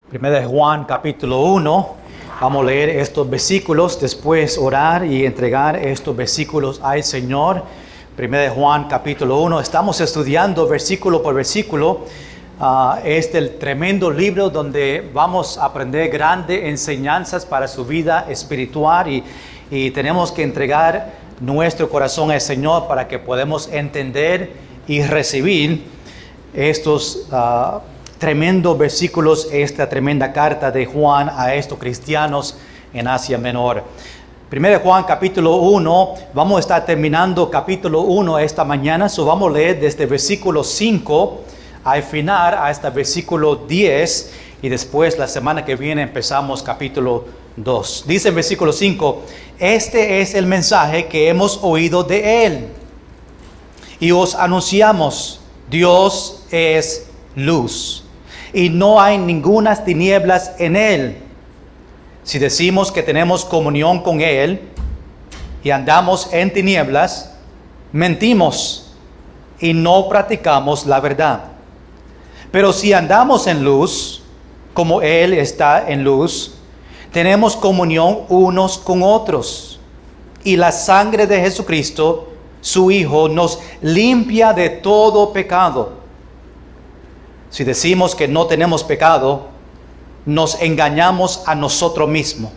Primera de Juan capítulo 1, vamos a leer estos versículos, después orar y entregar estos versículos al Señor. Primera de Juan capítulo 1, estamos estudiando versículo por versículo. El tremendo libro donde vamos a aprender grandes enseñanzas para su vida espiritual y tenemos que entregar nuestro corazón al Señor para que podamos entender y recibir estos tremendos versículos, esta tremenda carta de Juan a estos cristianos en Asia Menor. Primero de Juan capítulo 1, vamos a estar terminando capítulo 1 esta mañana, vamos a leer desde versículo 5 al final hasta versículo 10 y después la semana que viene empezamos capítulo 2. Dice en versículo 5, este es el mensaje que hemos oído de Él y os anunciamos, Dios es luz y no hay ninguna tinieblas en Él. Si decimos que tenemos comunión con Él y andamos en tinieblas, mentimos y no practicamos la verdad. Pero si andamos en luz, como Él está en luz, tenemos comunión unos con otros. Y la sangre de Jesucristo, su Hijo, nos limpia de todo pecado. Si decimos que no tenemos pecado, nos engañamos a nosotros mismos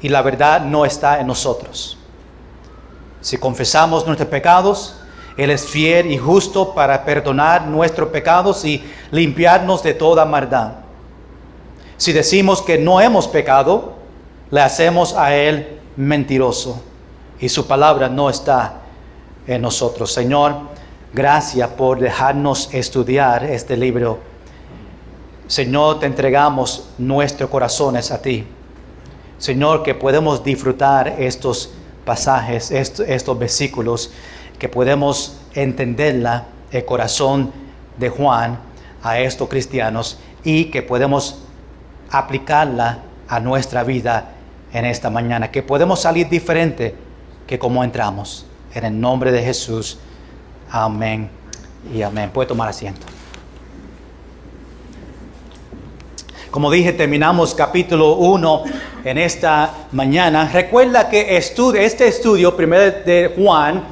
y la verdad no está en nosotros. Si confesamos nuestros pecados, Él es fiel y justo para perdonar nuestros pecados y limpiarnos de toda maldad. Si decimos que no hemos pecado, le hacemos a Él mentiroso y su palabra no está en nosotros. Señor, gracias por dejarnos estudiar este libro. Señor, te entregamos nuestros corazones a ti. Señor, que podemos disfrutar estos pasajes, estos versículos, que podemos entenderla, el corazón de Juan a estos cristianos y que podemos aplicarla a nuestra vida en esta mañana, que podemos salir diferente que como entramos. En el nombre de Jesús. Amén y amén. Puede tomar asiento. Como dije, terminamos capítulo 1 en esta mañana. Recuerda que este estudio, primero de Juan,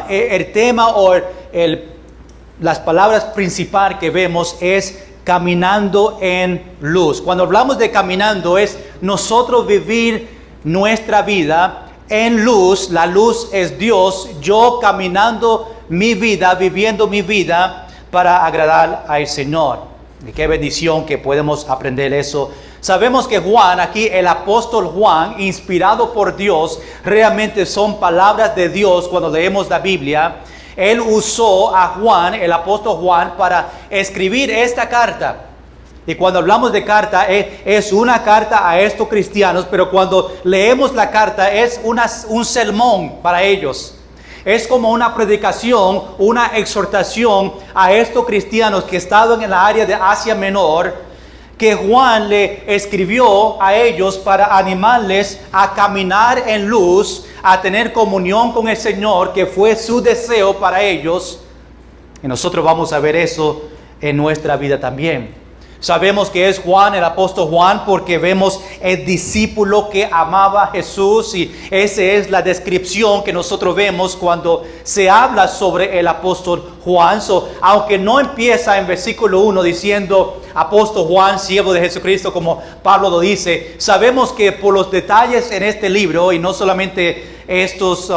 el tema o las palabras principales que vemos es caminando en luz. Cuando hablamos de caminando es nosotros vivir nuestra vida en luz. La luz es Dios, yo caminando mi vida, viviendo mi vida para agradar al Señor. Y qué bendición que podemos aprender eso. Sabemos que Juan, aquí el apóstol Juan, inspirado por Dios, realmente son palabras de Dios cuando leemos la Biblia. Él usó a Juan, el apóstol Juan, para escribir esta carta. Y cuando hablamos de carta, es una carta a estos cristianos, pero cuando leemos la carta es un sermón para ellos. Es como una predicación, una exhortación a estos cristianos que estaban en la área de Asia Menor, que Juan le escribió a ellos para animarles a caminar en luz, a tener comunión con el Señor, que fue su deseo para ellos. Y nosotros vamos a ver eso en nuestra vida también. Sabemos que es Juan, el apóstol Juan, porque vemos el discípulo que amaba a Jesús y esa es la descripción que nosotros vemos cuando se habla sobre el apóstol Juan. Aunque no empieza en versículo 1 diciendo apóstol Juan, siervo de Jesucristo, como Pablo lo dice, sabemos que por los detalles en este libro, y no solamente estos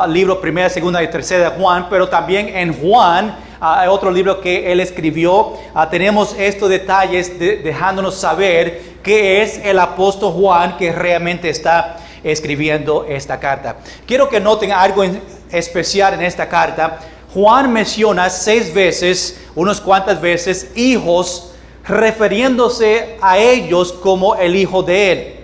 libros primera, segunda y tercera de Juan, pero también en Juan, otro libro que él escribió, tenemos estos detalles dejándonos saber que es el apóstol Juan que realmente está escribiendo esta carta. Quiero que noten algo especial en esta carta. Juan menciona 6 veces, unas cuantas veces, hijos, refiriéndose a ellos como el hijo de él.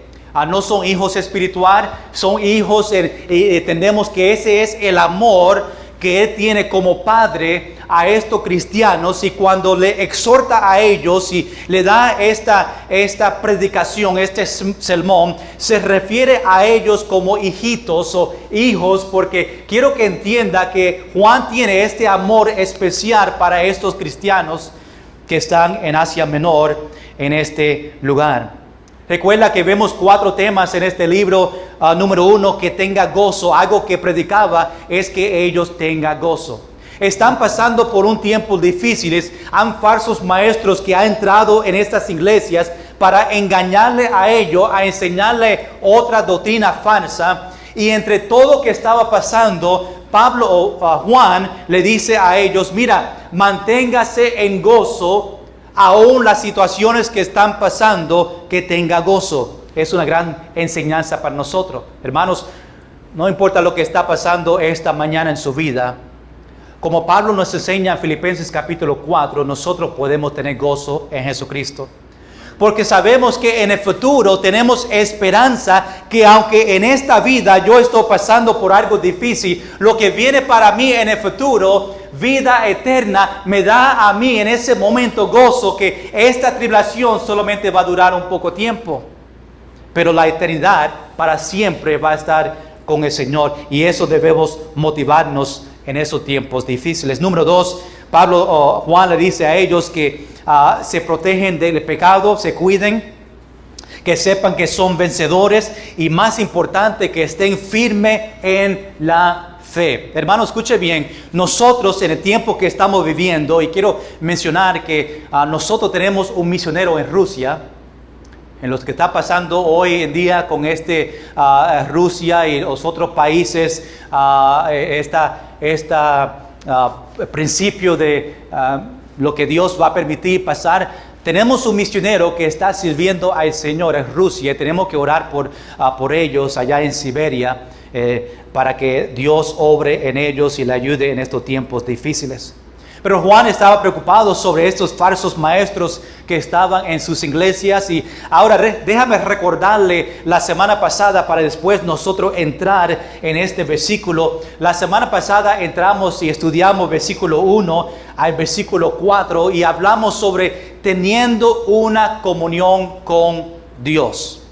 No son hijos espirituales, son hijos, y entendemos que ese es el amor que Él tiene como padre a estos cristianos, y cuando le exhorta a ellos y le da esta predicación, este sermón, se refiere a ellos como hijitos o hijos, porque quiero que entienda que Juan tiene este amor especial para estos cristianos que están en Asia Menor en este lugar. Recuerda que vemos 4 temas en este libro. Número 1, que tenga gozo. Algo que predicaba es que ellos tengan gozo. Están pasando por un tiempo difícil. Han falsos maestros que han entrado en estas iglesias para engañarle a ellos, a enseñarle otra doctrina falsa. Y entre todo que estaba pasando, Juan le dice a ellos, mira, manténgase en gozo, aún las situaciones que están pasando, que tenga gozo. Es una gran enseñanza para nosotros. Hermanos, no importa lo que está pasando esta mañana en su vida, como Pablo nos enseña en Filipenses capítulo 4, nosotros podemos tener gozo en Jesucristo. Porque sabemos que en el futuro tenemos esperanza, que aunque en esta vida yo estoy pasando por algo difícil, lo que viene para mí en el futuro, vida eterna, me da a mí en ese momento gozo, que esta tribulación solamente va a durar un poco tiempo. Pero la eternidad para siempre va a estar con el Señor, y eso debemos motivarnos en esos tiempos difíciles. Número 2, Juan le dice a ellos que se protegen del pecado, se cuiden, que sepan que son vencedores, y más importante, que estén firmes en la fe. Hermano, escuche bien, nosotros en el tiempo que estamos viviendo, y quiero mencionar que nosotros tenemos un misionero en Rusia, en los que está pasando hoy en día con Rusia y los otros países, principio de lo que Dios va a permitir pasar. Tenemos un misionero que está sirviendo al Señor en Rusia. Tenemos que orar por ellos allá en Siberia, para que Dios obre en ellos y le ayude en estos tiempos difíciles. Pero Juan estaba preocupado sobre estos falsos maestros que estaban en sus iglesias. Y ahora déjame recordarle la semana pasada, para después nosotros entrar en este versículo. La semana pasada entramos y estudiamos versículo 1 al versículo 4 y hablamos sobre teniendo una comunión con Dios.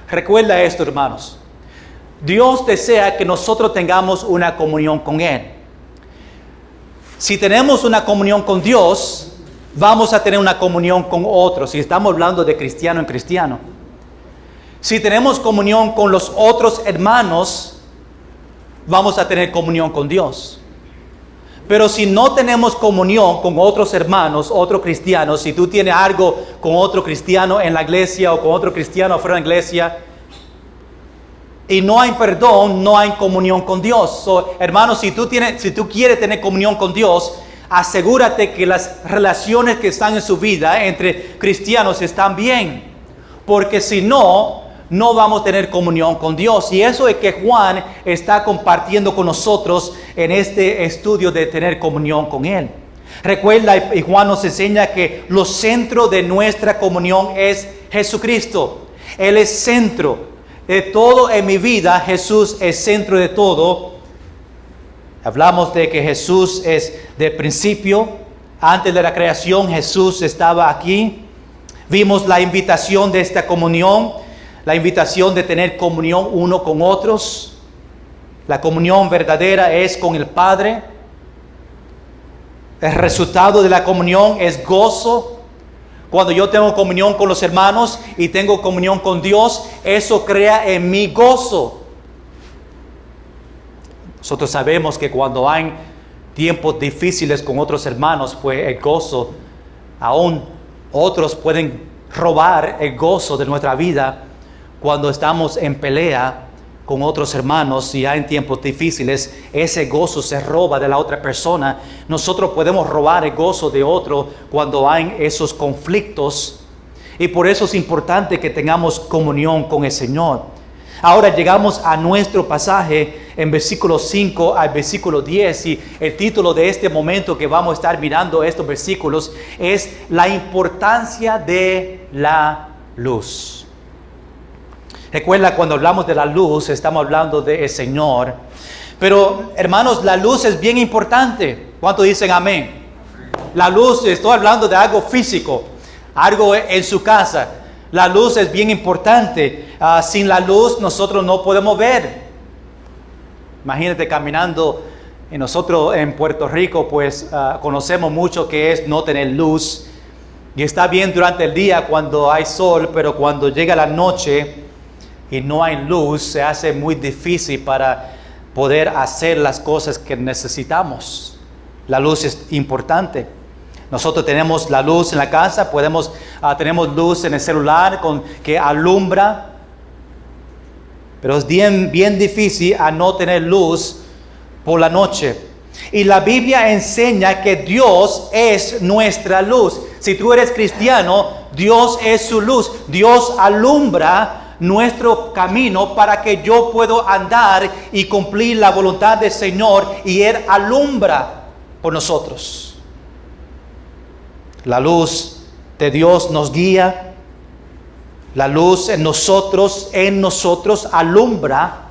Recuerda esto, hermanos. Dios desea que nosotros tengamos una comunión con Él. Si tenemos una comunión con Dios, vamos a tener una comunión con otros. Si estamos hablando de cristiano en cristiano. Si tenemos comunión con los otros hermanos, vamos a tener comunión con Dios. Pero si no tenemos comunión con otros hermanos, otros cristianos, si tú tienes algo con otro cristiano en la iglesia o con otro cristiano fuera de la iglesia, y no hay perdón, no hay comunión con Dios. Hermanos, si tú quieres tener comunión con Dios, asegúrate que las relaciones que están en su vida entre cristianos están bien. Porque si no, no vamos a tener comunión con Dios. Y eso es que Juan está compartiendo con nosotros en este estudio de tener comunión con Él. Recuerda, y Juan nos enseña que lo centro de nuestra comunión es Jesucristo. Él es centro de todo en mi vida. Jesús es centro de todo. Hablamos de que Jesús es del principio. Antes de la creación, Jesús estaba aquí. Vimos la invitación de esta comunión, la invitación de tener comunión uno con otros. La comunión verdadera es con el Padre. El resultado de la comunión es gozo. Cuando yo tengo comunión con los hermanos y tengo comunión con Dios, eso crea en mí gozo. Nosotros sabemos que cuando hay tiempos difíciles con otros hermanos, pues el gozo, aún otros pueden robar el gozo de nuestra vida cuando estamos en pelea con otros hermanos. Y hay tiempos difíciles, ese gozo se roba de la otra persona. Nosotros podemos robar el gozo de otro cuando hay esos conflictos, y por eso es importante que tengamos comunión con el Señor. Ahora llegamos a nuestro pasaje en versículo 5 al versículo 10, y el título de este momento que vamos a estar mirando estos versículos es la importancia de la luz. Recuerda, cuando hablamos de la luz, estamos hablando del Señor. Pero, hermanos, la luz es bien importante. ¿Cuántos dicen amén? La luz, estoy hablando de algo físico, algo en su casa. La luz es bien importante. Sin la luz nosotros no podemos ver. Imagínate caminando, y nosotros en Puerto Rico pues conocemos mucho que es no tener luz. Y está bien durante el día cuando hay sol, pero cuando llega la noche y no hay luz, se hace muy difícil para poder hacer las cosas que necesitamos. La luz es importante. Nosotros tenemos la luz en la casa, tenemos luz en el celular que alumbra, pero es bien difícil a no tener luz por la noche. Y la Biblia enseña que Dios es nuestra luz. Si tú eres cristiano, Dios es su luz. Dios alumbra nuestro camino para que yo pueda andar y cumplir la voluntad del Señor, y Él alumbra por nosotros. La luz de Dios nos guía. La luz en nosotros alumbra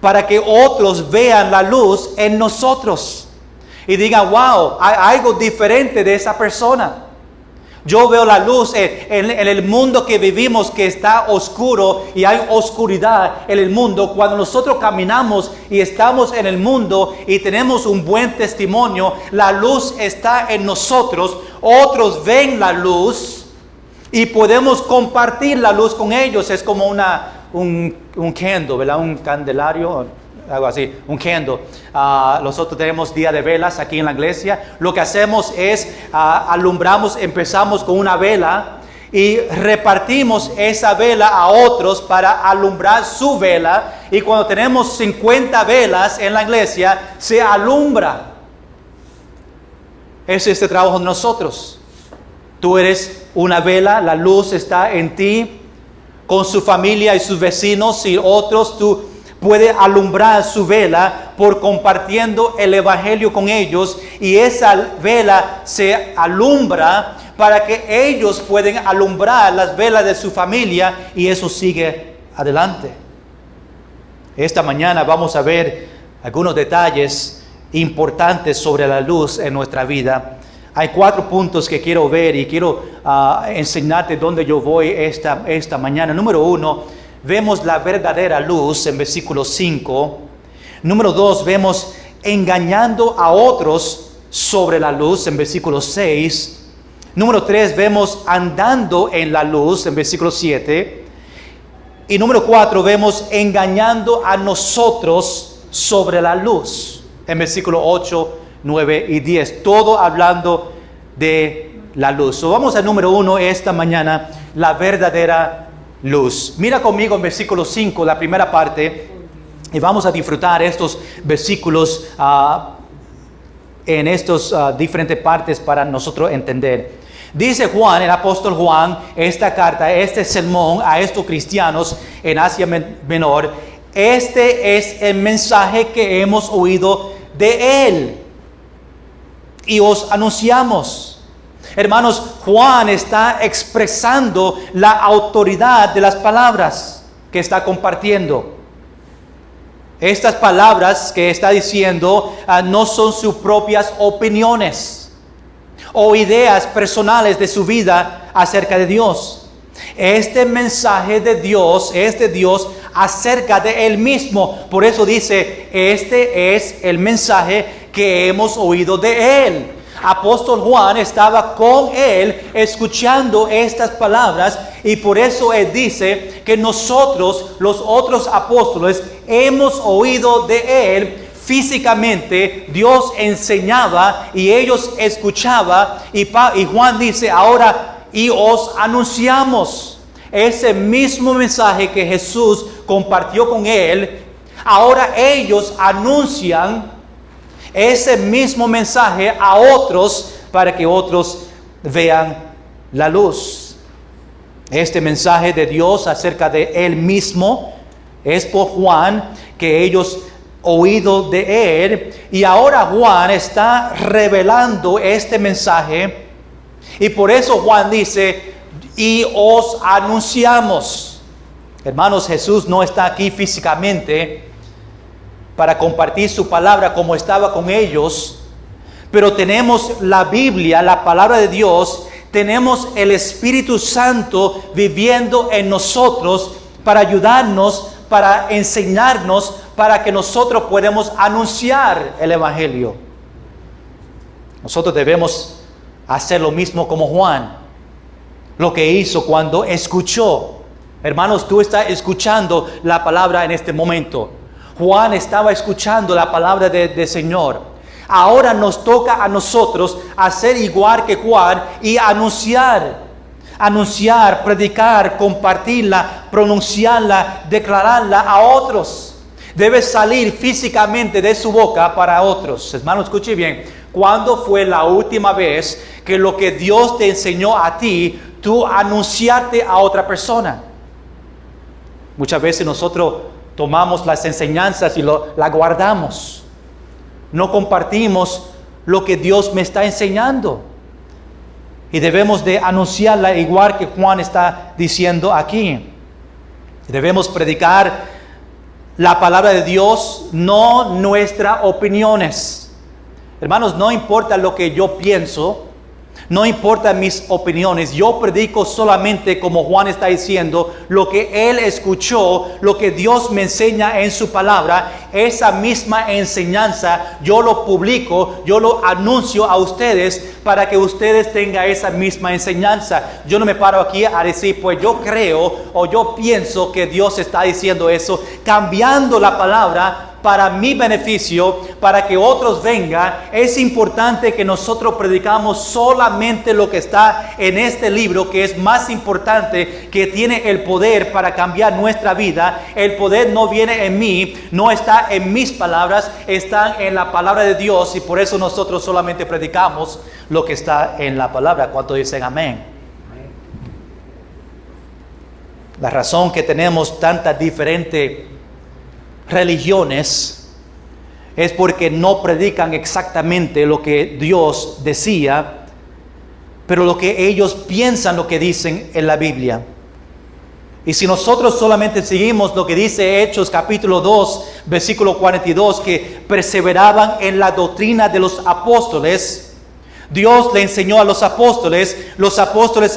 para que otros vean la luz en nosotros y digan, wow, hay algo diferente de esa persona. Yo veo la luz en el mundo que vivimos, que está oscuro y hay oscuridad en el mundo. Cuando nosotros caminamos y estamos en el mundo y tenemos un buen testimonio, la luz está en nosotros. Otros ven la luz y podemos compartir la luz con ellos. Es como un candle, ¿verdad? Un candelario, algo así, un candle. Nosotros tenemos día de velas aquí en la iglesia. Lo que hacemos es empezamos con una vela y repartimos esa vela a otros para alumbrar su vela. Y cuando tenemos 50 velas en la iglesia, se alumbra. Ese es el trabajo de nosotros. Tú eres una vela, la luz está en ti. Con su familia y sus vecinos y otros, tú puedes alumbrar su vela por compartiendo el evangelio con ellos, y esa vela se alumbra para que ellos puedan alumbrar las velas de su familia, y eso sigue adelante. Esta mañana vamos a ver algunos detalles importantes sobre la luz en nuestra vida. Hay 4 puntos que quiero ver y quiero enseñarte dónde yo voy esta mañana. Número 1, vemos la verdadera luz en versículo 5. Número 2, vemos engañando a otros sobre la luz en versículo 6. Número 3, vemos andando en la luz en versículo 7. Y número 4, vemos engañando a nosotros sobre la luz en versículo 8, 9 y 10, todo hablando de la luz. Vamos al número 1 esta mañana, la verdadera luz. Mira conmigo en versículo 5, la primera parte, y vamos a disfrutar estos versículos en estas diferentes partes para nosotros entender. Dice Juan, el apóstol Juan, esta carta, este sermón a estos cristianos en Asia Menor. Este es el mensaje que hemos oído de él y os anunciamos. Hermanos, Juan está expresando la autoridad de las palabras que está compartiendo. Estas palabras que está diciendo no son sus propias opiniones o ideas personales de su vida acerca de Dios. Este mensaje de Dios es de Dios acerca de Él mismo. Por eso dice, este es el mensaje que hemos oído de Él. Apóstol Juan estaba con Él escuchando estas palabras, y por eso Él dice que nosotros, los otros apóstoles, hemos oído de Él físicamente. Dios enseñaba y ellos escuchaban, y Juan dice ahora, y os anunciamos ese mismo mensaje que Jesús compartió con Él. Ahora ellos anuncian ese mismo mensaje a otros para que otros vean la luz. Este mensaje de Dios acerca de Él mismo es por Juan, que ellos oído de Él, y ahora Juan está revelando este mensaje, y por eso Juan dice, y os anunciamos. Hermanos, Jesús no está aquí físicamente para compartir su palabra como estaba con ellos, pero tenemos la Biblia, la palabra de Dios, tenemos el Espíritu Santo viviendo en nosotros para ayudarnos, para enseñarnos, para que nosotros podamos anunciar el Evangelio. Nosotros debemos hacer lo mismo como Juan, lo que hizo cuando escuchó. Hermanos, tú estás escuchando la palabra en este momento. Juan estaba escuchando la palabra del Señor. Ahora nos toca a nosotros hacer igual que Juan y anunciar, predicar, compartirla, pronunciarla, declararla a otros. Debe salir físicamente de su boca para otros. Hermano, escuche bien. ¿Cuándo fue la última vez que lo que Dios te enseñó a ti, tú anunciaste a otra persona? Muchas veces nosotros tomamos las enseñanzas y la guardamos. No compartimos lo que Dios me está enseñando. Y debemos de anunciarla igual que Juan está diciendo aquí. Debemos predicar la palabra de Dios, no nuestras opiniones. Hermanos, no importa lo que yo pienso, no importa mis opiniones, yo predico solamente como Juan está diciendo, lo que él escuchó, lo que Dios me enseña en su palabra, esa misma enseñanza yo lo publico, yo lo anuncio a ustedes para que ustedes tengan esa misma enseñanza. Yo no me paro aquí a decir, pues yo creo o yo pienso que Dios está diciendo eso, cambiando la palabra para mi beneficio, para que otros vengan. Es importante que nosotros predicamos solamente lo que está en este libro, que es más importante, que tiene el poder para cambiar nuestra vida. El poder no viene en mí, no está en mis palabras, está en la palabra de Dios, y por eso nosotros solamente predicamos lo que está en la palabra. ¿Cuántos dicen amén? La razón que tenemos tantas diferentes religiones es porque no predican exactamente lo que Dios decía, pero lo que ellos piensan, lo que dicen en la Biblia. Y si nosotros solamente seguimos lo que dice Hechos capítulo 2, versículo 42, que perseveraban en la doctrina de los apóstoles, Dios le enseñó a los apóstoles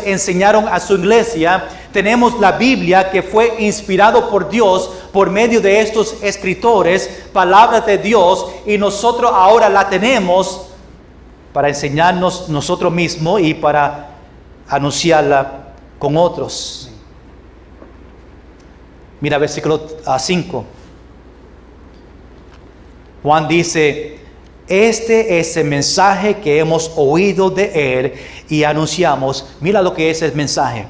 enseñaron a su iglesia. Tenemos la Biblia que fue inspirado por Dios por medio de estos escritores, palabras de Dios, y nosotros ahora la tenemos para enseñarnos nosotros mismos y para anunciarla con otros. Mira versículo 5. Juan dice: este es el mensaje que hemos oído de Él y anunciamos. Mira lo que es el mensaje.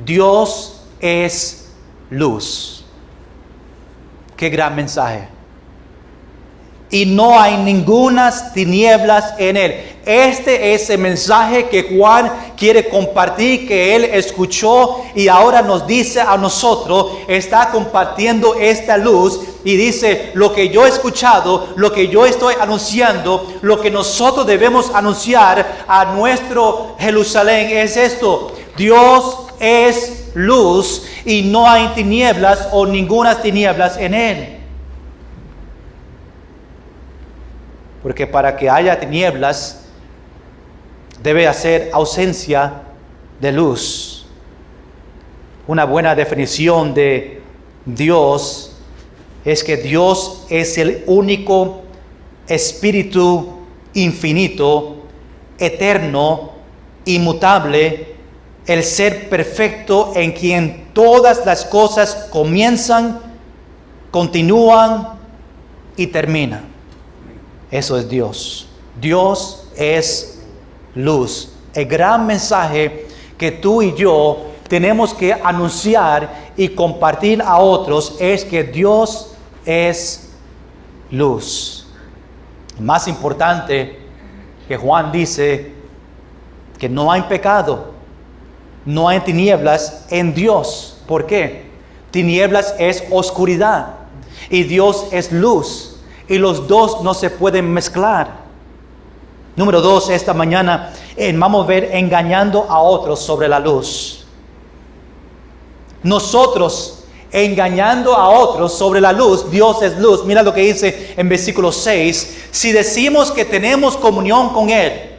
Dios es luz. Qué gran mensaje. Y no hay ningunas tinieblas en Él. Este es el mensaje que Juan quiere compartir, que él escuchó y ahora nos dice a nosotros, está compartiendo esta luz y dice, lo que yo he escuchado, lo que yo estoy anunciando, lo que nosotros debemos anunciar a nuestro Jerusalén es esto: Dios es luz y no hay tinieblas o ninguna tinieblas en Él. Porque para que haya tinieblas, debe hacer ausencia de luz. Una buena definición de Dios es que Dios es el único espíritu infinito, eterno, inmutable, el ser perfecto en quien todas las cosas comienzan, continúan y terminan. Eso es Dios. Dios es luz. El gran mensaje que tú y yo tenemos que anunciar y compartir a otros es que Dios es luz. Más importante, que Juan dice que no hay pecado, no hay tinieblas en Dios. ¿Por qué? Tinieblas es oscuridad y Dios es luz, y los dos no se pueden mezclar. Número 2, esta mañana vamos a ver engañando a otros sobre la luz. Nosotros engañando a otros sobre la luz. Dios es luz. Mira lo que dice en versículo 6. Si decimos que tenemos comunión con Él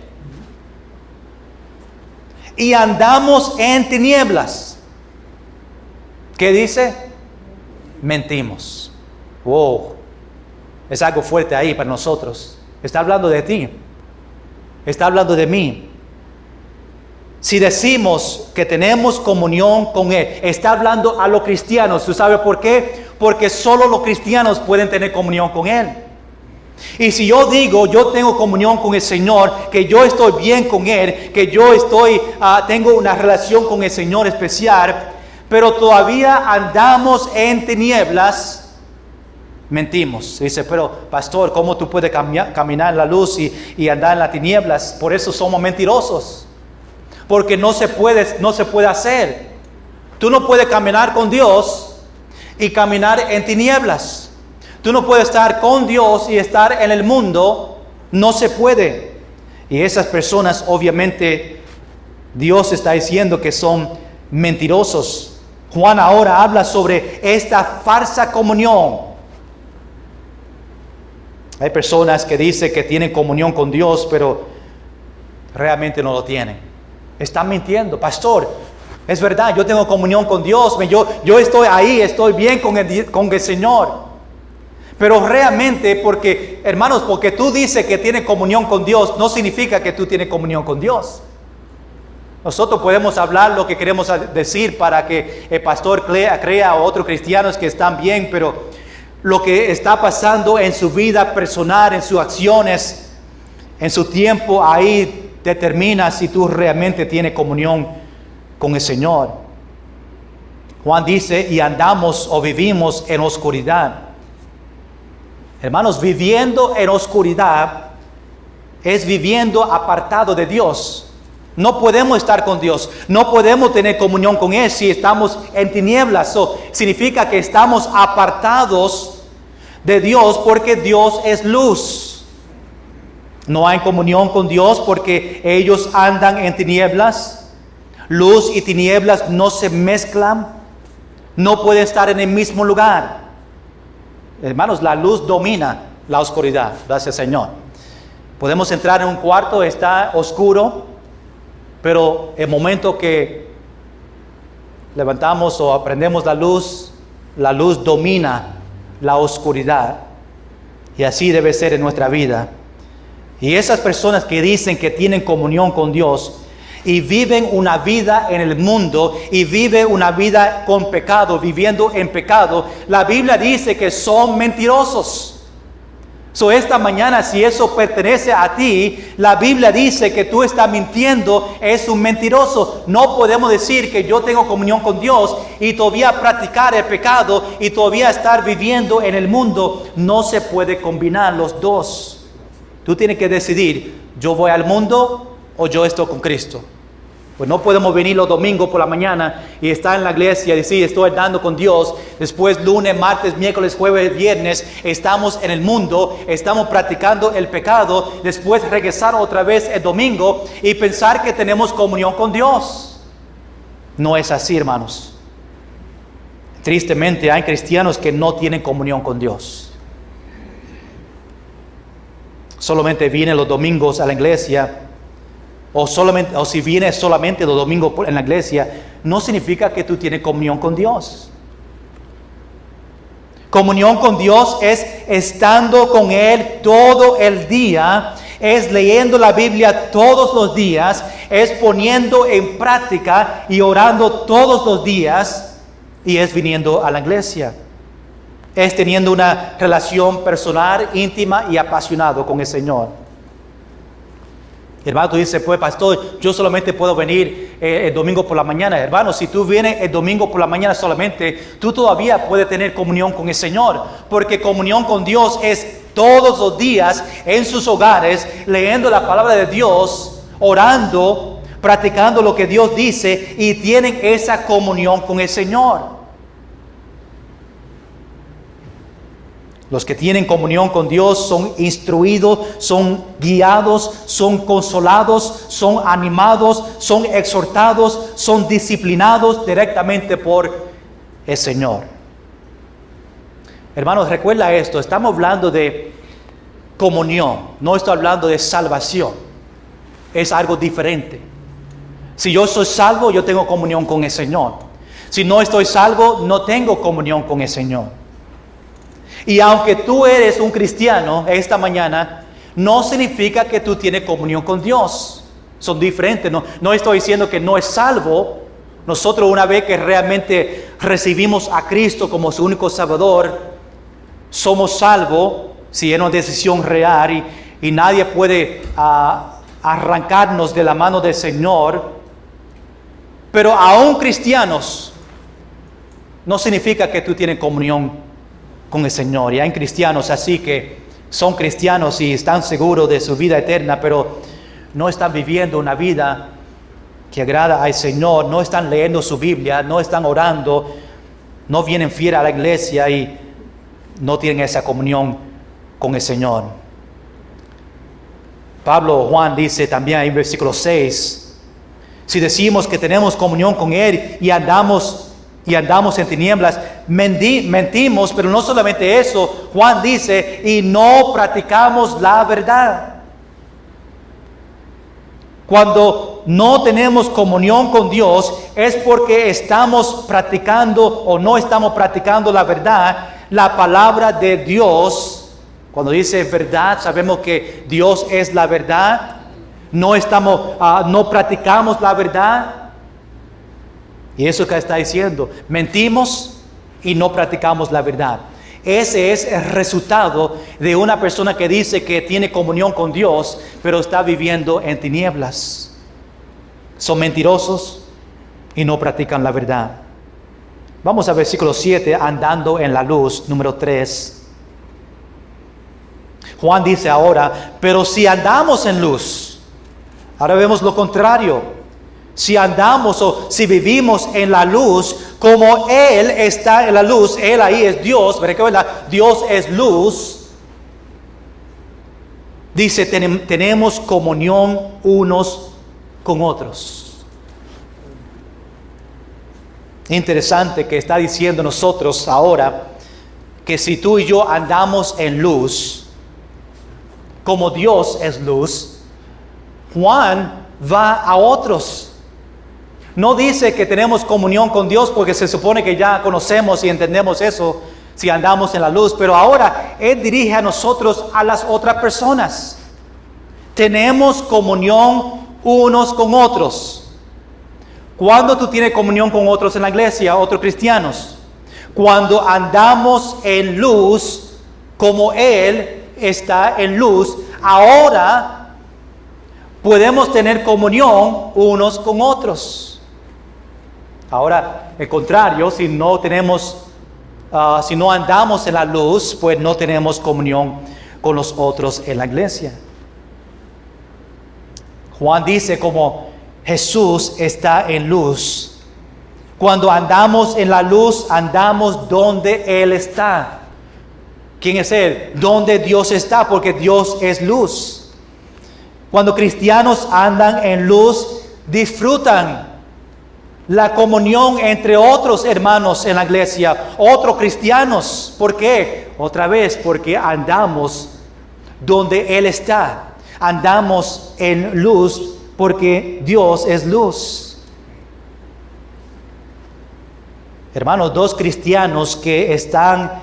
y andamos en tinieblas, ¿qué dice? Mentimos. Wow, es algo fuerte ahí para nosotros. Está hablando de ti. Está hablando de mí. Si decimos que tenemos comunión con Él, está hablando a los cristianos. ¿Tú sabes por qué? Porque solo los cristianos pueden tener comunión con Él. Y si yo digo, yo tengo comunión con el Señor, que yo estoy bien con Él, que yo tengo una relación con el Señor especial, pero todavía andamos en tinieblas, mentimos. Dice, pero pastor, ¿cómo tú puedes caminar en la luz y andar en las tinieblas? Por eso somos mentirosos. Porque no se puede hacer. Tú no puedes caminar con Dios y caminar en tinieblas. Tú no puedes estar con Dios y estar en el mundo. No se puede. Y esas personas, obviamente, Dios está diciendo que son mentirosos. Juan ahora habla sobre esta falsa comunión. Hay personas que dicen que tienen comunión con Dios, pero realmente no lo tienen. Están mintiendo. Pastor, es verdad, yo tengo comunión con Dios, yo estoy ahí, estoy bien con el Señor. Pero realmente, hermanos, porque tú dices que tienes comunión con Dios, no significa que tú tienes comunión con Dios. Nosotros podemos hablar lo que queremos decir para que el pastor crea a otros cristianos que están bien, pero lo que está pasando en su vida personal, en sus acciones, en su tiempo, ahí determina si tú realmente tienes comunión con el Señor. Juan dice, y andamos o vivimos en oscuridad. Hermanos, viviendo en oscuridad es viviendo apartado de Dios. No podemos estar con Dios, no podemos tener comunión con Él si estamos en tinieblas. Eso significa que estamos apartados de Dios porque Dios es luz. No hay comunión con Dios porque ellos andan en tinieblas. Luz y tinieblas no se mezclan. No pueden estar en el mismo lugar. Hermanos, la luz domina la oscuridad. Gracias, Señor. Podemos entrar en un cuarto, está oscuro, pero el momento que levantamos o prendemos la luz domina la oscuridad. Y así debe ser en nuestra vida. Y esas personas que dicen que tienen comunión con Dios y viven una vida en el mundo y viven una vida con pecado, viviendo en pecado, la Biblia dice que son mentirosos. Esta mañana, si eso pertenece a ti, la Biblia dice que tú estás mintiendo, es un mentiroso. No podemos decir que yo tengo comunión con Dios y todavía practicar el pecado y todavía estar viviendo en el mundo. No se puede combinar los dos. Tú tienes que decidir, ¿yo voy al mundo o yo estoy con Cristo? Pues no podemos venir los domingos por la mañana y estar en la iglesia y decir, estoy andando con Dios. Después lunes, martes, miércoles, jueves, viernes, estamos en el mundo, estamos practicando el pecado. Después regresar otra vez el domingo y pensar que tenemos comunión con Dios. No es así, hermanos. Tristemente hay cristianos que no tienen comunión con Dios. Solamente vienen los domingos a la iglesia, o si vienes solamente los domingos en la iglesia, no significa que tú tienes comunión con Dios. Comunión con Dios es estando con Él todo el día, es leyendo la Biblia todos los días, es poniendo en práctica y orando todos los días, y es viniendo a la iglesia. Es teniendo una relación personal, íntima y apasionado con el Señor. Hermano, tú dices, pues pastor, yo solamente puedo venir el domingo por la mañana. Hermano, si tú vienes el domingo por la mañana solamente, tú todavía puedes tener comunión con el Señor. Porque comunión con Dios es todos los días en sus hogares, leyendo la palabra de Dios, orando, practicando lo que Dios dice y tienen esa comunión con el Señor. Los que tienen comunión con Dios son instruidos, son guiados, son consolados, son animados, son exhortados, son disciplinados directamente por el Señor. Hermanos, recuerda esto, estamos hablando de comunión, no estoy hablando de salvación. Es algo diferente. Si yo soy salvo, yo tengo comunión con el Señor. Si no estoy salvo, no tengo comunión con el Señor. Y aunque tú eres un cristiano esta mañana, no significa que tú tienes comunión con Dios. Son diferentes. No estoy diciendo que no es salvo. Nosotros, una vez que realmente recibimos a Cristo como su único Salvador, somos salvos si es una decisión real y nadie puede arrancarnos de la mano del Señor. Pero aún cristianos, no significa que tú tienes comunión con el Señor. Y hay cristianos así que son cristianos y están seguros de su vida eterna, pero no están viviendo una vida que agrada al Señor, no están leyendo su Biblia, no están orando, no vienen fieles a la iglesia y no tienen esa comunión con el Señor. Pablo, Juan dice también en versículo 6, si decimos que tenemos comunión con Él y andamos en tinieblas, mentimos, pero no solamente eso, Juan dice, y no practicamos la verdad. Cuando no tenemos comunión con Dios es porque estamos practicando o no estamos practicando la verdad, la palabra de Dios. Cuando dice verdad, sabemos que Dios es la verdad. No practicamos la verdad. Y eso que está diciendo, mentimos y no practicamos la verdad. Ese es el resultado de una persona que dice que tiene comunión con Dios, pero está viviendo en tinieblas. Son mentirosos y no practican la verdad. Vamos al versículo 7, andando en la luz, número 3. Juan dice ahora, pero si andamos en luz, ahora vemos lo contrario. Si andamos o si vivimos en la luz, como Él está en la luz, Él ahí es Dios, ¿verdad? Dios es luz. Dice, tenemos comunión unos con otros. Interesante que está diciendo nosotros ahora que si tú y yo andamos en luz, como Dios es luz, Juan va a otros. No dice que tenemos comunión con Dios porque se supone que ya conocemos y entendemos eso si andamos en la luz, pero ahora Él dirige a nosotros a las otras personas. Tenemos comunión unos con otros. ¿Cuándo tú tienes comunión con otros en la iglesia, otros cristianos? Cuando andamos en luz como Él está en luz, ahora podemos tener comunión unos con otros. Ahora, el contrario, si no andamos en la luz, pues no tenemos comunión con los otros en la iglesia. Juan dice como Jesús está en luz. Cuando andamos en la luz, andamos donde Él está. ¿Quién es Él? Donde Dios está, porque Dios es luz. Cuando cristianos andan en luz, disfrutan la comunión entre otros hermanos en la iglesia, otros cristianos. ¿Por qué? Otra vez, porque andamos donde Él está. Andamos en luz porque Dios es luz. Hermanos, dos cristianos que están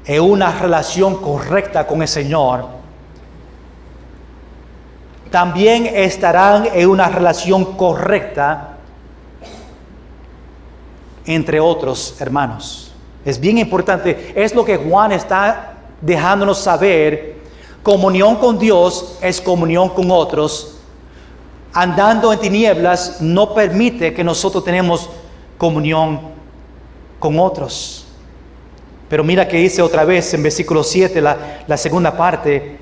en una relación correcta con el Señor, también estarán en una relación correcta entre otros hermanos. Es bien importante, es lo que Juan está dejándonos saber. Comunión con Dios es comunión con otros. Andando en tinieblas no permite que nosotros tenemos comunión con otros. Pero mira que dice otra vez en versículo 7, la segunda parte.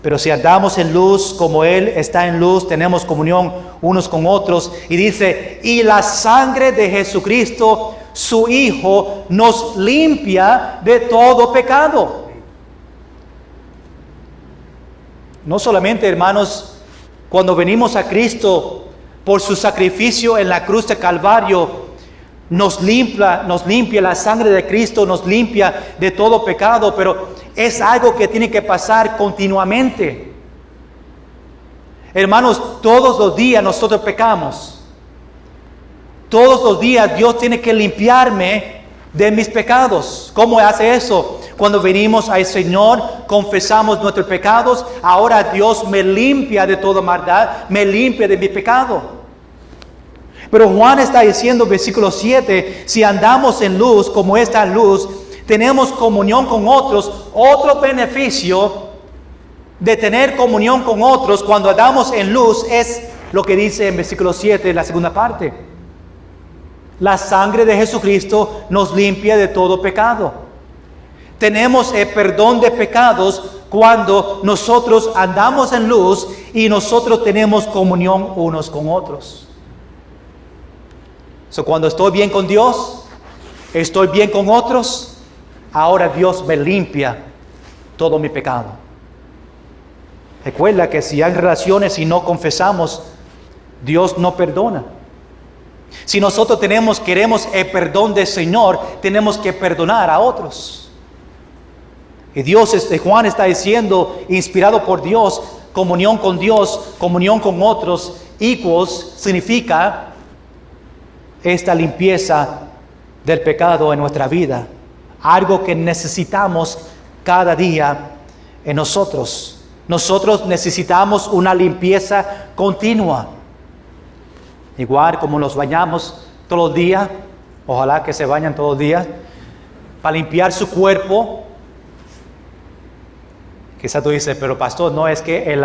Pero si andamos en luz como Él está en luz, tenemos comunión unos con otros. Y dice, y la sangre de Jesucristo, su Hijo, nos limpia de todo pecado. No solamente, hermanos, cuando venimos a Cristo por su sacrificio en la cruz de Calvario, nos limpia la sangre de Cristo, nos limpia de todo pecado, pero es algo que tiene que pasar continuamente. Hermanos, todos los días nosotros pecamos. Todos los días Dios tiene que limpiarme de mis pecados. ¿Cómo hace eso? Cuando venimos al Señor, confesamos nuestros pecados, ahora Dios me limpia de toda maldad, me limpia de mi pecado. Pero Juan está diciendo, versículo 7, si andamos en luz como esta luz, tenemos comunión con otros. Otro beneficio de tener comunión con otros cuando andamos en luz es lo que dice en versículo 7, la segunda parte. La sangre de Jesucristo nos limpia de todo pecado. Tenemos el perdón de pecados cuando nosotros andamos en luz y nosotros tenemos comunión unos con otros. Cuando estoy bien con Dios, estoy bien con otros, ahora Dios me limpia todo mi pecado. Recuerda que si hay relaciones y no confesamos, Dios no perdona. Si nosotros queremos el perdón del Señor, tenemos que perdonar a otros. Y Juan está diciendo, inspirado por Dios, comunión con otros, equals, significa esta limpieza del pecado en nuestra vida. Algo que necesitamos cada día en nosotros. Nosotros necesitamos una limpieza continua. Igual como nos bañamos todos los días, ojalá que se bañan todos los días, para limpiar su cuerpo. Quizás tú dices, pero pastor, no es que el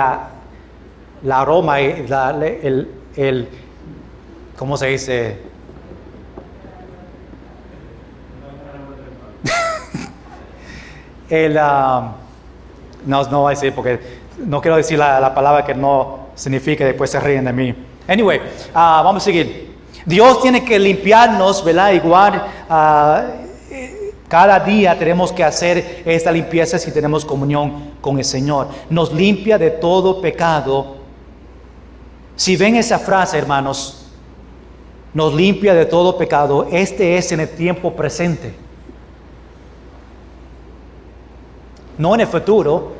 aroma, ¿cómo se dice? No voy a decir porque no quiero decir la palabra que no significa, después se ríen de mí. Anyway, vamos a seguir. Dios tiene que limpiarnos, ¿verdad? Igual, cada día tenemos que hacer esta limpieza si tenemos comunión con el Señor. Nos limpia de todo pecado. Si ven esa frase, hermanos, nos limpia de todo pecado, este es en el tiempo presente. No en el futuro.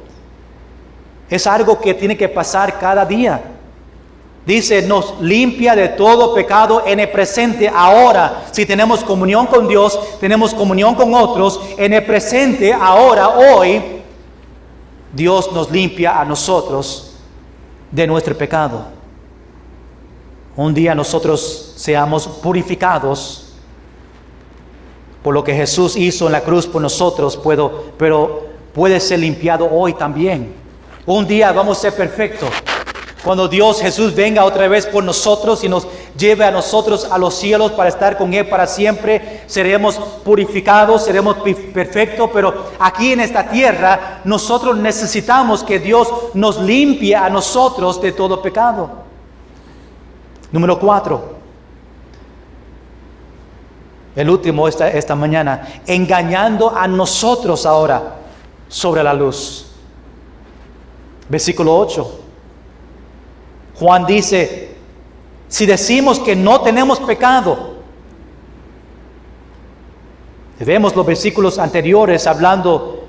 Es algo que tiene que pasar cada día. Dice, nos limpia de todo pecado en el presente. Ahora, si tenemos comunión con Dios, tenemos comunión con otros, en el presente, ahora, hoy, Dios nos limpia a nosotros de nuestro pecado. Un día nosotros seamos purificados por lo que Jesús hizo en la cruz por nosotros, pero puede ser limpiado hoy también. Un día vamos a ser perfectos. Cuando Jesús venga otra vez por nosotros y nos lleve a nosotros a los cielos para estar con Él para siempre, seremos purificados, seremos perfectos, pero aquí en esta tierra nosotros necesitamos que Dios nos limpie a nosotros de todo pecado. Número 4. El último esta mañana, engañando a nosotros ahora sobre la luz. Versículo 8. Juan dice, si decimos que no tenemos pecado, vemos los versículos anteriores hablando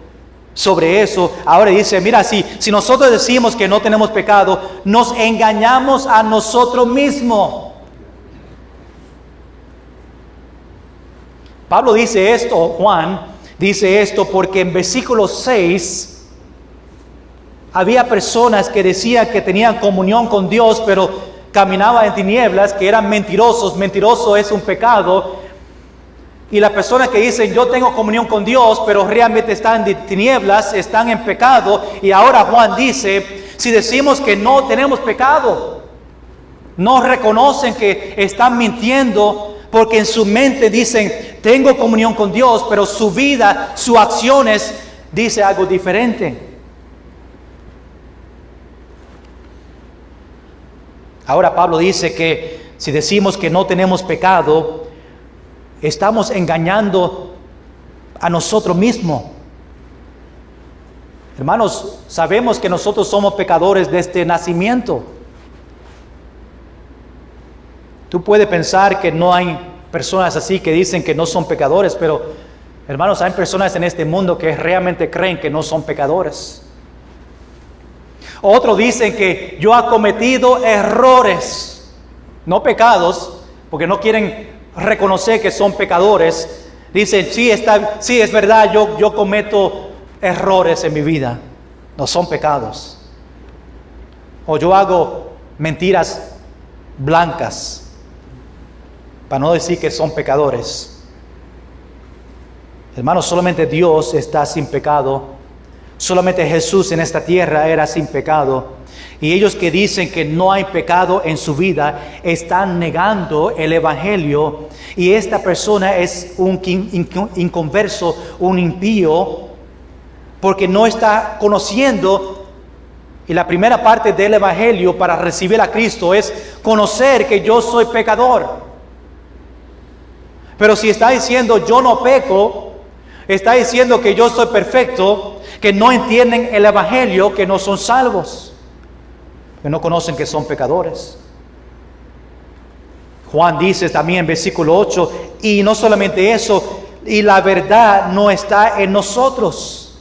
sobre eso. Ahora dice, mira, si nosotros decimos que no tenemos pecado, nos engañamos a nosotros mismos. Pablo dice esto, Juan dice esto porque en versículo 6 había personas que decían que tenían comunión con Dios, pero caminaban en tinieblas, que eran mentirosos. Mentiroso es un pecado. Y las personas que dicen, yo tengo comunión con Dios, pero realmente están en tinieblas, están en pecado. Y ahora Juan dice, si decimos que no tenemos pecado, no reconocen que están mintiendo, porque en su mente dicen, tengo comunión con Dios, pero su vida, sus acciones, dice algo diferente. Ahora Pablo dice que si decimos que no tenemos pecado, estamos engañando a nosotros mismos. Hermanos, sabemos que nosotros somos pecadores desde nacimiento. Tú puedes pensar que no hay personas así que dicen que no son pecadores, pero hermanos, hay personas en este mundo que realmente creen que no son pecadores. Otros dicen que yo he cometido errores, no pecados, porque no quieren reconocer que son pecadores, Dicen, sí, es verdad, yo cometo errores en mi vida. No son pecados. O yo hago mentiras blancas, para no decir que son pecadores. Hermanos, solamente Dios está sin pecado. Solamente Jesús en esta tierra era sin pecado. Y ellos que dicen que no hay pecado en su vida, están negando el Evangelio. Y esta persona es un inconverso, un impío, porque no está conociendo. Y la primera parte del Evangelio para recibir a Cristo es conocer que yo soy pecador. Pero si está diciendo yo no peco, está diciendo que yo soy perfecto, que no entienden el Evangelio, que no son salvos, que no conocen que son pecadores. Juan dice también en versículo 8, y no solamente eso, y la verdad no está en nosotros.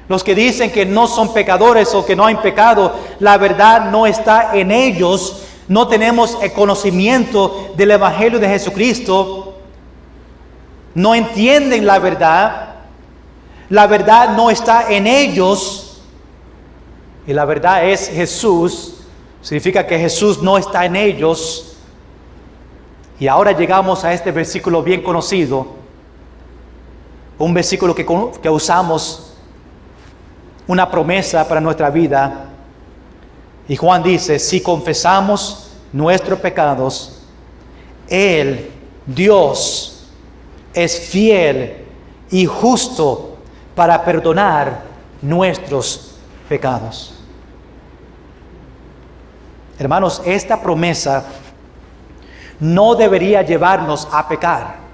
Los que dicen que no son pecadores o que no hay pecado, la verdad no está en ellos. No tenemos el conocimiento del Evangelio de Jesucristo. No entienden la verdad. La verdad no está en ellos. Y la verdad es Jesús. Significa que Jesús no está en ellos. Y ahora llegamos a este versículo bien conocido. Un versículo que usamos, una promesa para nuestra vida. Y Juan dice, si confesamos nuestros pecados, Él, Dios, es fiel y justo para perdonar nuestros pecados. Hermanos, esta promesa no debería llevarnos a pecar.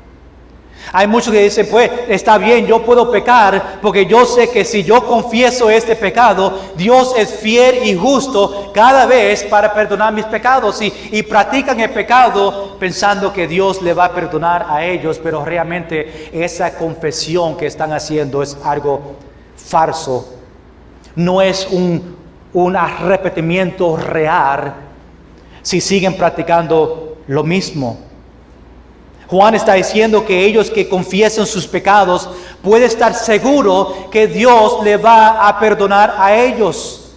Hay muchos que dicen, pues, está bien, yo puedo pecar porque yo sé que si yo confieso este pecado, Dios es fiel y justo cada vez para perdonar mis pecados. Y practican el pecado pensando que Dios le va a perdonar a ellos, pero realmente esa confesión que están haciendo es algo falso. No es un arrepentimiento real si siguen practicando lo mismo. Juan está diciendo que ellos que confiesen sus pecados pueden estar seguros que Dios le va a perdonar a ellos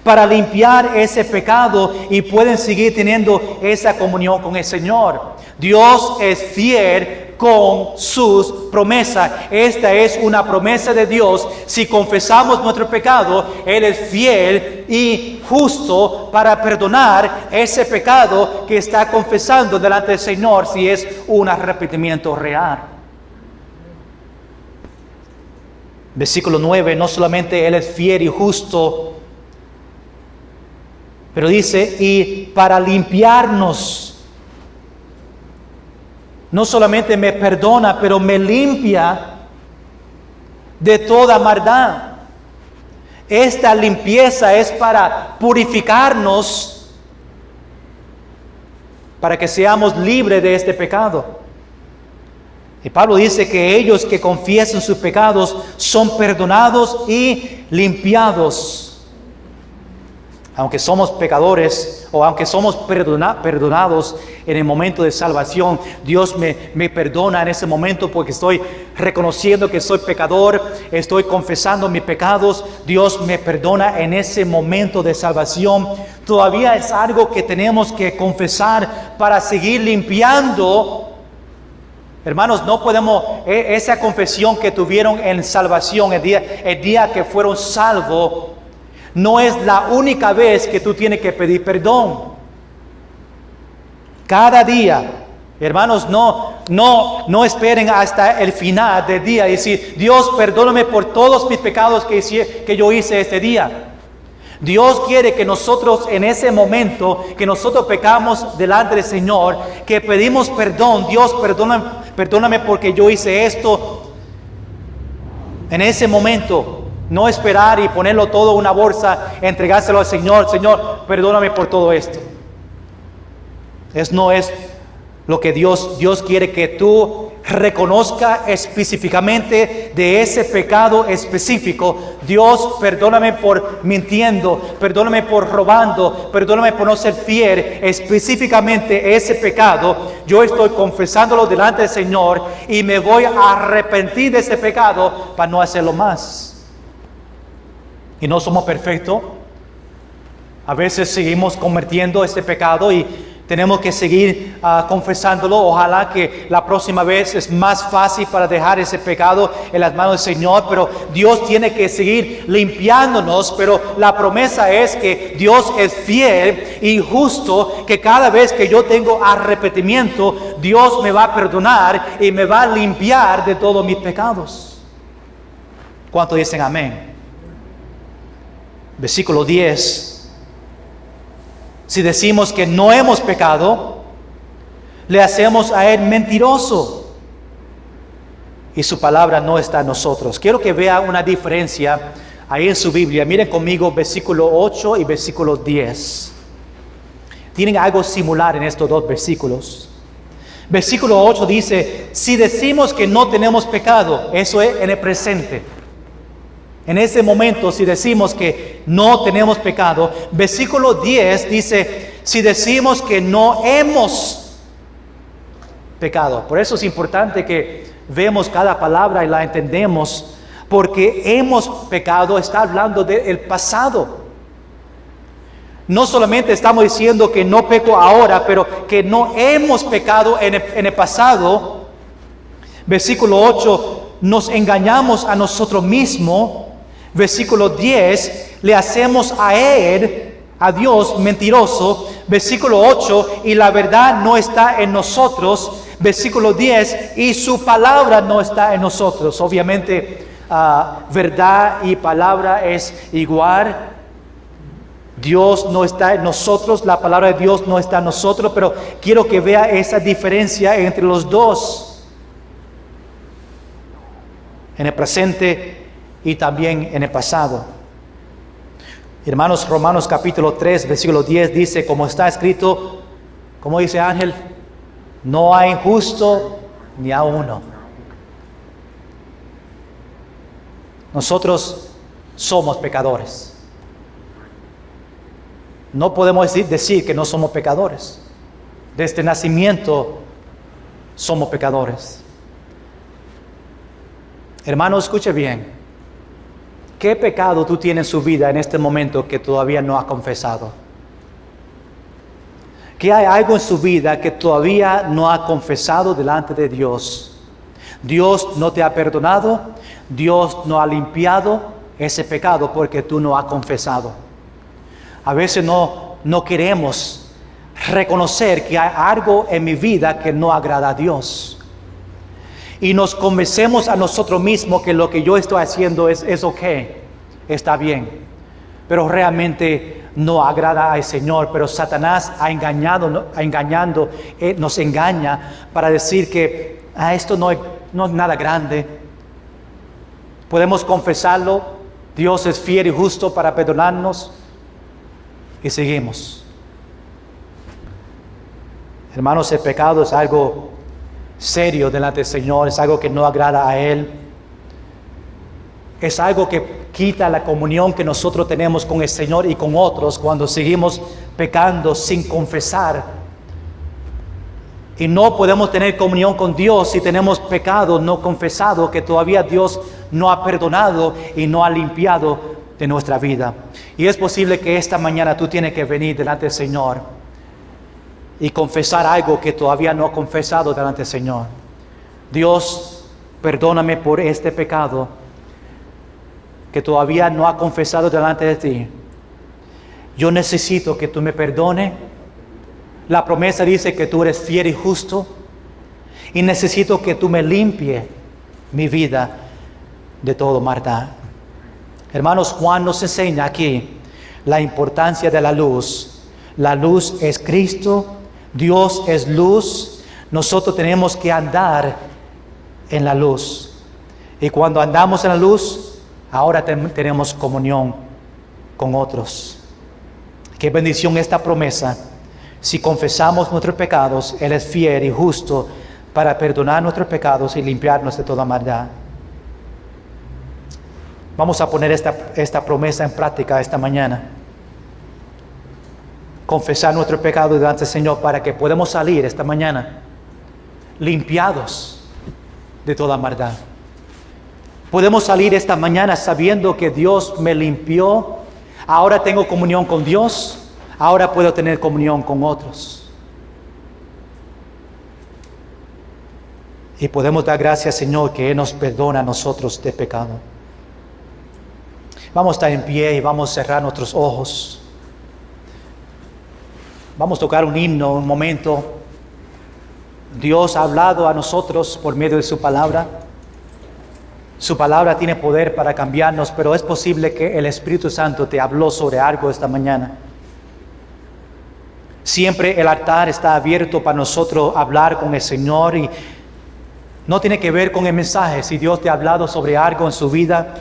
para limpiar ese pecado y pueden seguir teniendo esa comunión con el Señor. Dios es fiel con sus promesas. Esta es una promesa de Dios. Si confesamos nuestro pecado, Él es fiel y justo para perdonar ese pecado que está confesando delante del Señor, si es un arrepentimiento real. Versículo 9, no solamente Él es fiel y justo, pero dice, y para limpiarnos. No solamente me perdona, pero me limpia de toda maldad. Esta limpieza es para purificarnos, para que seamos libres de este pecado. Y Pablo dice que ellos que confiesan sus pecados son perdonados y limpiados. Aunque somos pecadores o aunque somos perdonados en el momento de salvación, Dios me perdona en ese momento porque estoy reconociendo que soy pecador, estoy confesando mis pecados, Dios me perdona en ese momento de salvación. Todavía es algo que tenemos que confesar para seguir limpiando. Hermanos, no podemos, esa confesión que tuvieron en salvación, el día que fueron salvos, no es la única vez que tú tienes que pedir perdón. Cada día, hermanos, no esperen hasta el final del día y decir, Dios, perdóname por todos mis pecados que yo hice este día. Dios quiere que nosotros en ese momento que nosotros pecamos delante del Señor, que pedimos perdón, Dios, perdóname porque yo hice esto. En ese momento, no esperar y ponerlo todo en una bolsa, entregárselo al Señor. Señor, perdóname por todo esto. Eso no es lo que Dios quiere, que tú reconozca específicamente de ese pecado específico. Dios, perdóname por mintiendo, perdóname por robando, perdóname por no ser fiel. Específicamente ese pecado, yo estoy confesándolo delante del Señor y me voy a arrepentir de ese pecado para no hacerlo más. Y no somos perfectos. A veces seguimos cometiendo este pecado y tenemos que seguir confesándolo. Ojalá que la próxima vez es más fácil para dejar ese pecado en las manos del Señor. Pero Dios tiene que seguir limpiándonos. Pero la promesa es que Dios es fiel y justo, que cada vez que yo tengo arrepentimiento, Dios me va a perdonar y me va a limpiar de todos mis pecados. ¿Cuántos dicen amén? Versículo 10. Si decimos que no hemos pecado, le hacemos a Él mentiroso y su palabra no está en nosotros. Quiero que vea una diferencia ahí en su Biblia. Miren conmigo versículo 8 y versículo 10. Tienen algo similar en estos dos versículos. Versículo 8 dice, si decimos que no tenemos pecado, eso es en el presente. En ese momento, si decimos que no tenemos pecado, versículo 10 dice, si decimos que no hemos pecado. Por eso es importante que vemos cada palabra y la entendemos, porque hemos pecado está hablando del pasado. No solamente estamos diciendo que no peco ahora, pero que no hemos pecado en el pasado. Versículo 8, nos engañamos a nosotros mismos. Versículo 10, le hacemos a Él, a Dios, mentiroso. Versículo 8, y la verdad no está en nosotros. Versículo 10, y su palabra no está en nosotros. Obviamente, verdad y palabra es igual. Dios no está en nosotros, la palabra de Dios no está en nosotros, pero quiero que vea esa diferencia entre los dos. En el presente y también en el pasado. Hermanos, Romanos capítulo 3, versículo 10 dice, como está escrito, como dice Ángel, no hay justo ni a uno. Nosotros somos pecadores. No podemos decir que no somos pecadores. Desde nacimiento somos pecadores. Hermano, escuche bien. ¿Qué pecado tú tienes en su vida en este momento que todavía no ha confesado? ¿Que hay algo en su vida que todavía no ha confesado delante de Dios? Dios no te ha perdonado, Dios no ha limpiado ese pecado porque tú no has confesado. A veces no queremos reconocer que hay algo en mi vida que no agrada a Dios. Y nos convencemos a nosotros mismos que lo que yo estoy haciendo es ok, está bien. Pero realmente no agrada al Señor. Pero Satanás nos engaña para decir que esto no es nada grande. Podemos confesarlo. Dios es fiel y justo para perdonarnos. Y seguimos. Hermanos, el pecado es algo serio delante del Señor, es algo que no agrada a Él, es algo que quita la comunión que nosotros tenemos con el Señor y con otros cuando seguimos pecando sin confesar. Y no podemos tener comunión con Dios si tenemos pecado no confesado, que todavía Dios no ha perdonado y no ha limpiado de nuestra vida. Y es posible que esta mañana tú tienes que venir delante del Señor y confesar algo que todavía no ha confesado delante del Señor. Dios, perdóname por este pecado que todavía no ha confesado delante de ti. Yo necesito que tú me perdones. La promesa dice que tú eres fiel y justo. Y necesito que tú me limpies mi vida de todo maldad. Hermanos, Juan nos enseña aquí la importancia de la luz. La luz es Cristo. Dios es luz. Nosotros tenemos que andar en la luz. Y cuando andamos en la luz, ahora tenemos comunión con otros. Qué bendición esta promesa. Si confesamos nuestros pecados, Él es fiel y justo para perdonar nuestros pecados y limpiarnos de toda maldad. Vamos a poner esta promesa en práctica esta mañana. Confesar nuestro pecado delante del Señor para que podamos salir esta mañana limpiados de toda maldad. Podemos salir esta mañana sabiendo que Dios me limpió. Ahora tengo comunión con Dios. Ahora puedo tener comunión con otros. Y podemos dar gracias, Señor, que Él nos perdona a nosotros de pecado. Vamos a estar en pie y vamos a cerrar nuestros ojos. Vamos a tocar un himno, un momento. Dios ha hablado a nosotros por medio de su palabra. Su palabra tiene poder para cambiarnos, pero es posible que el Espíritu Santo te habló sobre algo esta mañana. Siempre el altar está abierto para nosotros hablar con el Señor y no tiene que ver con el mensaje. Si Dios te ha hablado sobre algo en su vida,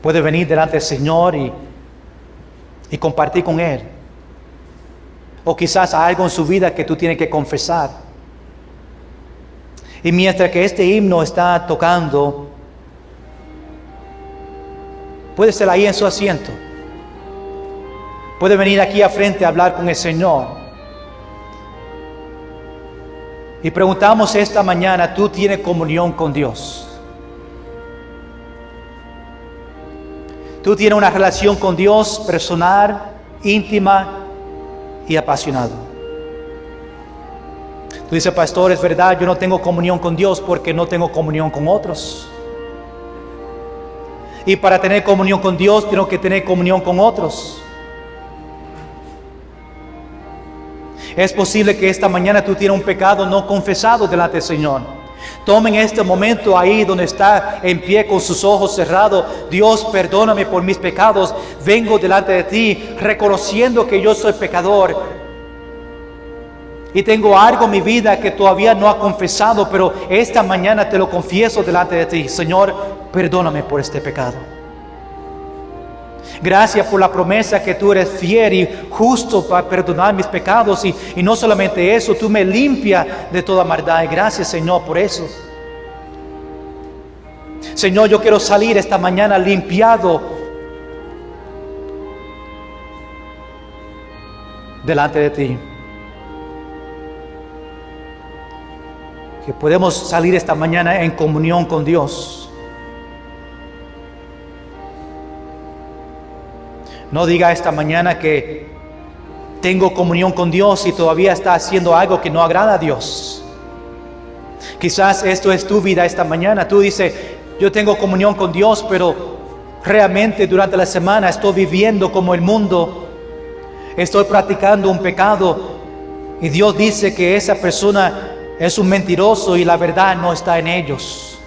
puede venir delante del Señor y compartir con Él. O quizás algo en su vida que tú tienes que confesar. Y mientras que este himno está tocando, puede ser ahí en su asiento. Puede venir aquí a frente a hablar con el Señor. Y preguntamos esta mañana, ¿tú tienes comunión con Dios? ¿Tú tienes una relación con Dios personal, íntima y apasionada? Tú dices, pastor, es verdad, yo no tengo comunión con Dios porque no tengo comunión con otros. Y para tener comunión con Dios, tengo que tener comunión con otros. Es posible que esta mañana tú tienes un pecado no confesado delante del Señor. Tomen este momento ahí donde está en pie con sus ojos cerrados. Dios, perdóname por mis pecados. Vengo delante de ti reconociendo que yo soy pecador. Y tengo algo en mi vida que todavía no ha confesado, pero esta mañana te lo confieso delante de ti. Señor, perdóname por este pecado. Gracias por la promesa que tú eres fiel y justo para perdonar mis pecados. Y no solamente eso, tú me limpias de toda maldad. Y gracias, Señor, por eso. Señor, yo quiero salir esta mañana limpiado delante de ti. Que podemos salir esta mañana en comunión con Dios. No diga esta mañana que tengo comunión con Dios y todavía está haciendo algo que no agrada a Dios. Quizás esto es tu vida esta mañana. Tú dices, yo tengo comunión con Dios, pero realmente durante la semana estoy viviendo como el mundo. Estoy practicando un pecado y Dios dice que esa persona es un mentiroso y la verdad no está en ellos.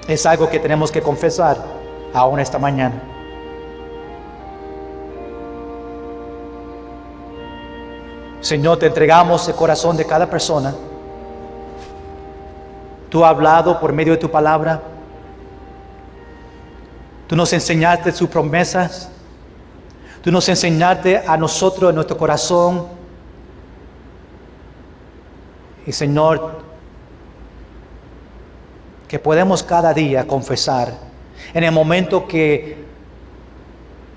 Es algo que tenemos que confesar aún esta mañana. Señor, te entregamos el corazón de cada persona. Tú has hablado por medio de tu palabra. Tú nos enseñaste tus promesas. Tú nos enseñaste a nosotros en nuestro corazón. Y Señor, que podemos cada día confesar en el momento que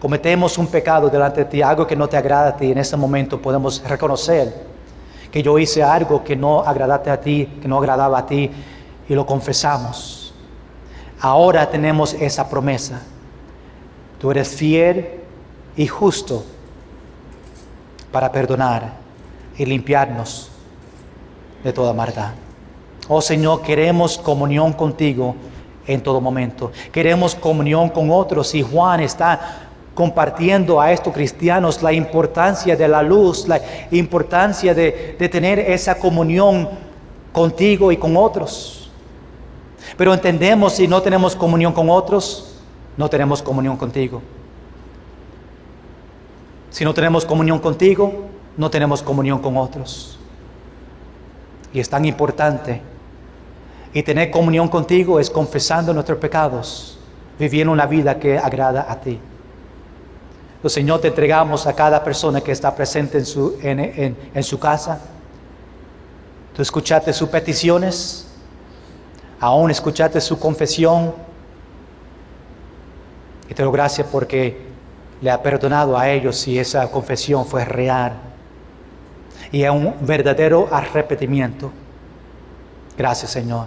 cometemos un pecado delante de ti, algo que no te agrada a ti. En ese momento podemos reconocer que yo hice algo que no agradaste a ti, que no agradaba a ti, y lo confesamos. Ahora tenemos esa promesa. Tú eres fiel y justo para perdonar y limpiarnos de toda maldad. Oh Señor, queremos comunión contigo en todo momento. Queremos comunión con otros, y Juan está compartiendo a estos cristianos la importancia de la luz, la importancia de tener esa comunión contigo y con otros. Pero entendemos, si no tenemos comunión con otros, no tenemos comunión contigo. Si no tenemos comunión contigo, no tenemos comunión con otros. Y es tan importante. Y tener comunión contigo es confesando nuestros pecados, viviendo una vida que agrada a ti. Señor, te entregamos a cada persona que está presente en su casa. Tú escuchaste sus peticiones, aún escuchaste su confesión. Y te doy gracias porque le ha perdonado a ellos si esa confesión fue real y es un verdadero arrepentimiento. Gracias, Señor.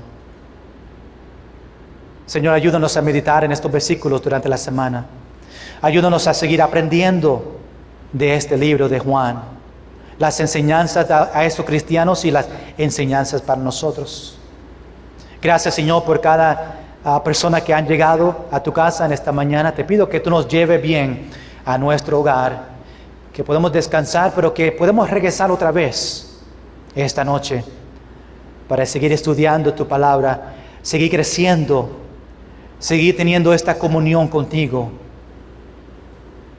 Señor, ayúdanos a meditar en estos versículos durante la semana. Ayúdanos a seguir aprendiendo de este libro de Juan, las enseñanzas a estos cristianos y las enseñanzas para nosotros. Gracias, Señor, por cada persona que han llegado a tu casa en esta mañana. Te pido que tú nos lleves bien a nuestro hogar, que podamos descansar, pero que podamos regresar otra vez esta noche para seguir estudiando tu palabra, seguir creciendo, seguir teniendo esta comunión contigo,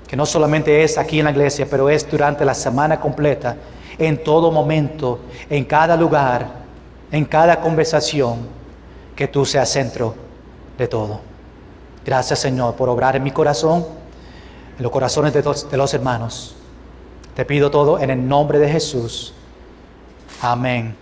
que no solamente es aquí en la iglesia, pero es durante la semana completa, en todo momento, en cada lugar, en cada conversación, que tú seas centro de todo. Gracias, Señor, por obrar en mi corazón, en los corazones de los hermanos. Te pido todo en el nombre de Jesús. Amén.